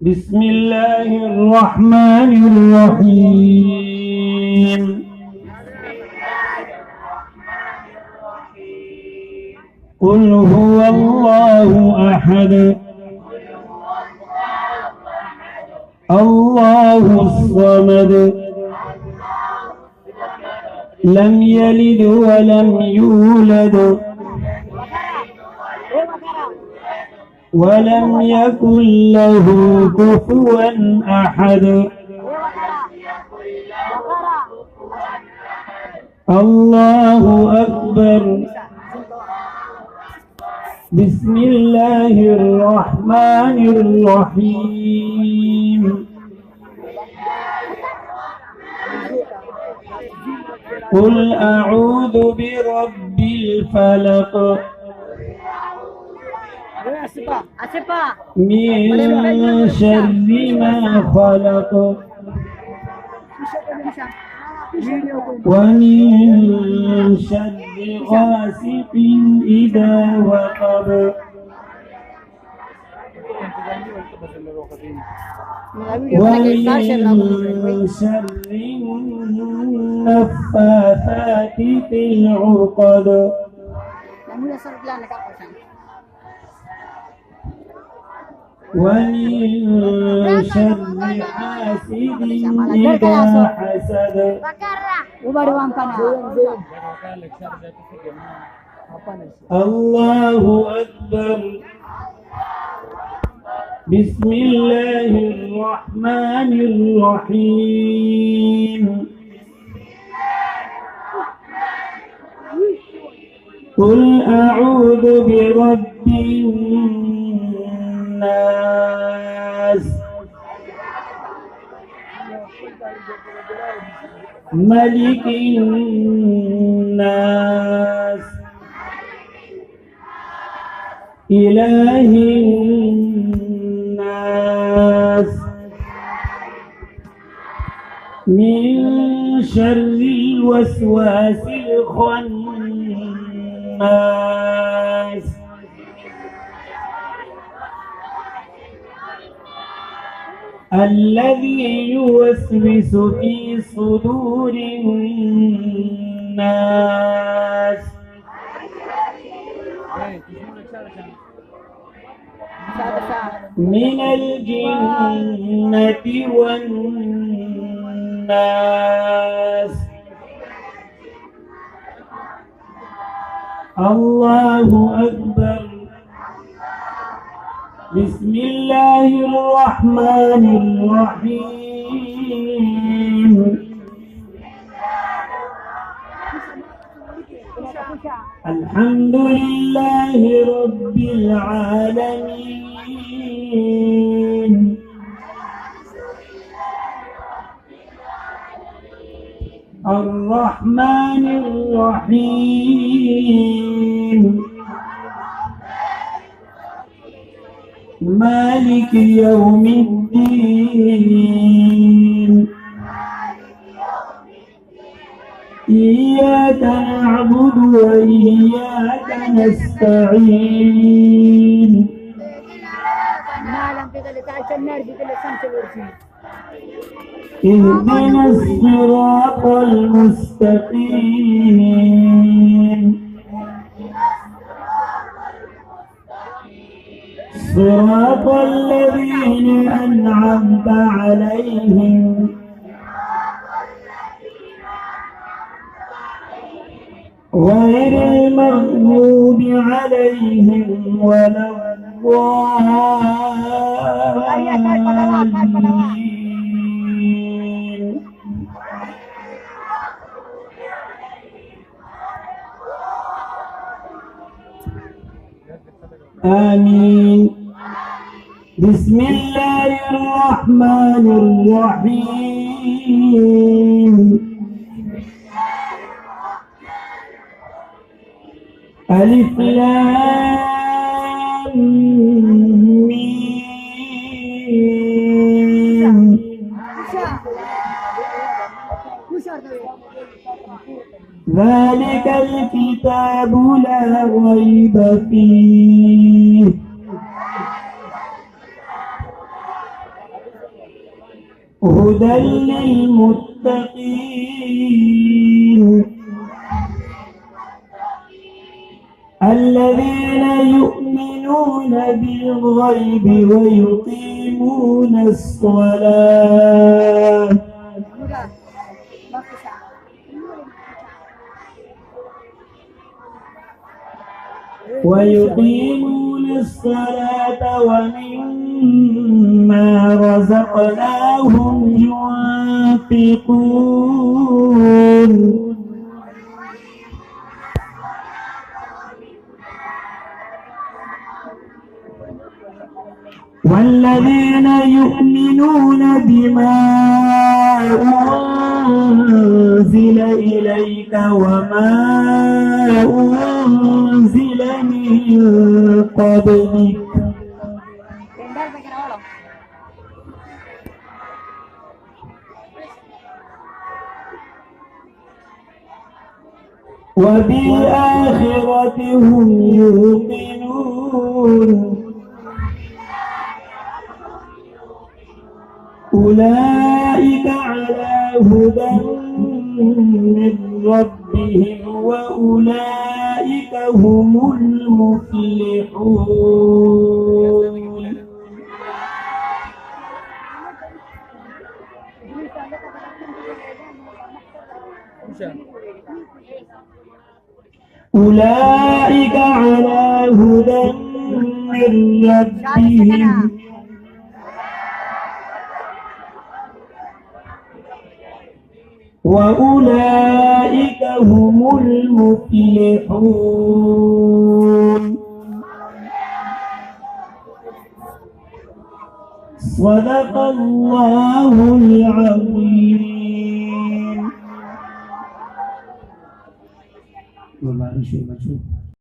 بسم الله الرحمن الرحيم. قل هو الله أحد الله الصمد لم يلد ولم يولد ولم يكن له كفوا أحد. الله أكبر. بسم الله الرحمن الرحيم. قل أعوذ برب الفلق من شر ما خلق ومن شر غاسق إذا وقب ومن شر النفاثات في العقد ومن شر حاسد إذا حسد. الله أكبر. بسم الله الرحمن الرحيم. قل أعوذ برب الناس ملك الناس إله الناس من شر الوسواس الخناس الذي يوسوس في صدور الناس من الجنة والناس. الله أكبر. بسم الله الرحمن الرحيم. الحمد لله رب العالمين الرحمن الرحيم مالك يوم الدين إياك نعبد وإياك نستعين اهدنا الصراط المستقيم صراط الذين أنعمت عليهم غير المغضوب عليهم ولا الضالين. آمين. بسم الله الرحمن الرحيم. ألف لام ميم ذلك الكتاب لا ريب فيه هدى للمتقين الذين يؤمنون بالغيب ويقيمون الصلاة ومما رزقناهم ينفقون والذين يؤمنون بما أنزل إليك وما أنزل من قبلك وبالآخرة هم يوقنون أولئك على هدى من ربهم وأولئك هم المفلحون أولئك على هدى من ربهم وأولئك هم المفلحون صدق الله العظيم.